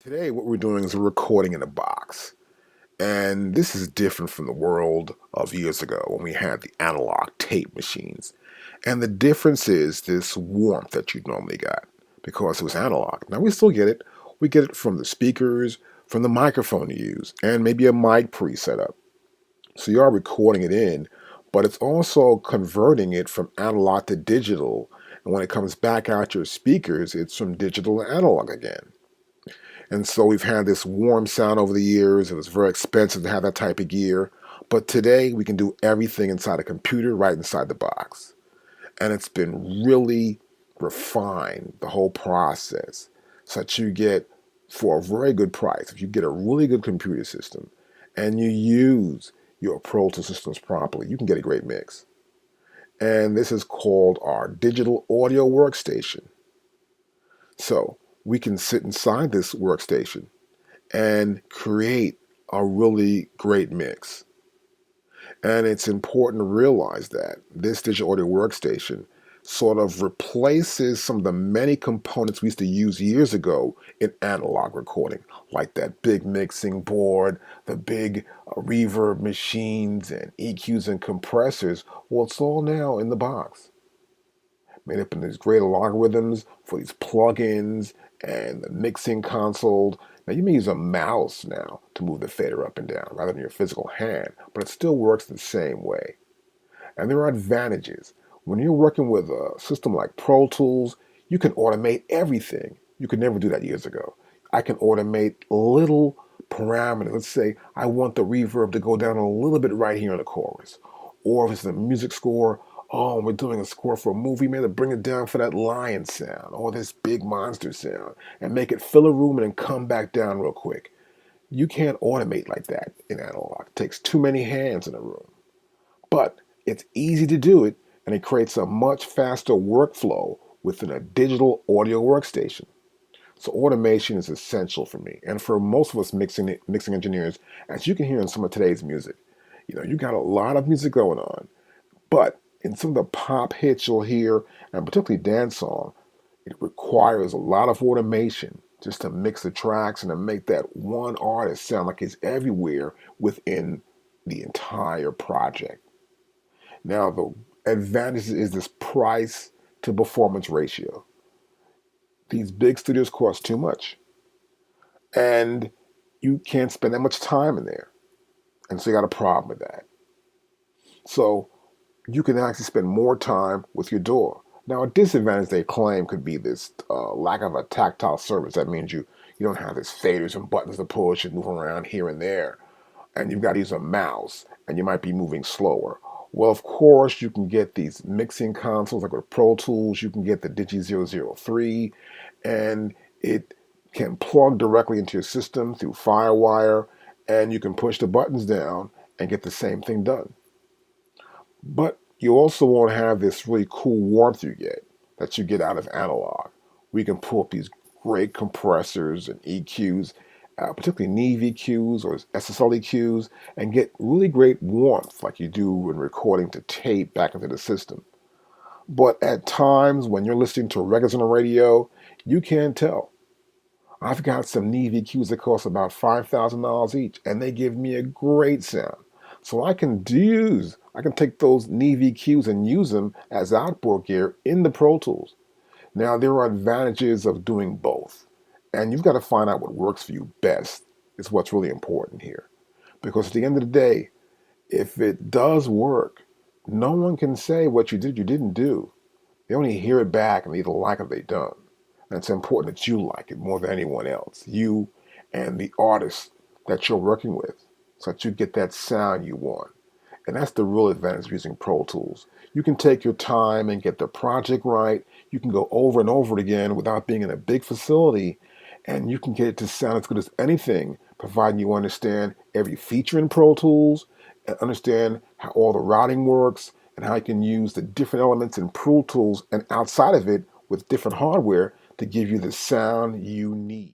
Today, what we're doing is we're recording in a box. And this is different from the world of years ago when we had the analog tape machines. And the difference is this warmth that you normally got because it was analog. Now, we still get it. We get it from the speakers, from the microphone you use, and maybe a mic preset up. So you are recording it in, but it's also converting it from analog to digital. And when it comes back out your speakers, it's from digital to analog again. And so we've had this warm sound over the years. It was very expensive to have that type of gear. But today we can do everything inside a computer right inside the box. And it's been really refined, the whole process, so that you get, for a very good price, if you get a really good computer system and you use your Pro Tools systems properly, you can get a great mix. And this is called our digital audio workstation. So we can sit inside this workstation and create a really great mix. And it's important to realize that this digital audio workstation sort of replaces some of the many components we used to use years ago in analog recording, like that big mixing board, the big reverb machines and EQs and compressors. Well, it's all now in the box, made up in these great algorithms for these plugins and the mixing console. Now you may use a mouse now to move the fader up and down rather than your physical hand, but it still works the same way. And there are advantages. When you're working with a system like Pro Tools, you can automate everything. You could never do that years ago. I can automate little parameters. Let's say I want the reverb to go down a little bit right here in the chorus. Or if it's a music score, oh, we're doing a score for a movie, man, to bring it down for that lion sound or this big monster sound and make it fill a room and then come back down real quick. You can't automate like that in analog. It takes too many hands in a room. But it's easy to do it, and it creates a much faster workflow within a digital audio workstation. So automation is essential for me, and for most of us mixing engineers, as you can hear in some of today's music. You got a lot of music going on, but in some of the pop hits you'll hear, and particularly dance song, it requires a lot of automation just to mix the tracks and to make that one artist sound like he's everywhere within the entire project. Now, the advantage is this price to performance ratio. These big studios cost too much, and you can't spend that much time in there. And so you got a problem with that. So you can actually spend more time with your door. Now, a disadvantage they claim could be this lack of a tactile surface. That means you don't have these faders and buttons to push and move around here and there. And you've got to use a mouse, and you might be moving slower. Well, of course, you can get these mixing consoles like with Pro Tools. You can get the Digi 003, and it can plug directly into your system through FireWire, and you can push the buttons down and get the same thing done. But you also won't have this really cool warmth you get out of analog. We can pull up these great compressors and EQs, particularly Neve EQs or SSL EQs, and get really great warmth like you do when recording to tape back into the system. But at times when you're listening to records on the radio, you can't tell. I've got some Neve EQs that cost about $5,000 each, and they give me a great sound. So I can take those Neve EQs and use them as outboard gear in the Pro Tools. Now, there are advantages of doing both, and you've got to find out what works for you best, is what's really important here. Because at the end of the day, if it does work, no one can say what you did, you didn't do. They only hear it back and either like it or they don't. And it's important that you like it more than anyone else, you and the artist that you're working with, so that you get that sound you want. And that's the real advantage of using Pro Tools. You can take your time and get the project right. You can go over and over it again without being in a big facility, and you can get it to sound as good as anything, providing you understand every feature in Pro Tools and understand how all the routing works and how you can use the different elements in Pro Tools and outside of it with different hardware to give you the sound you need.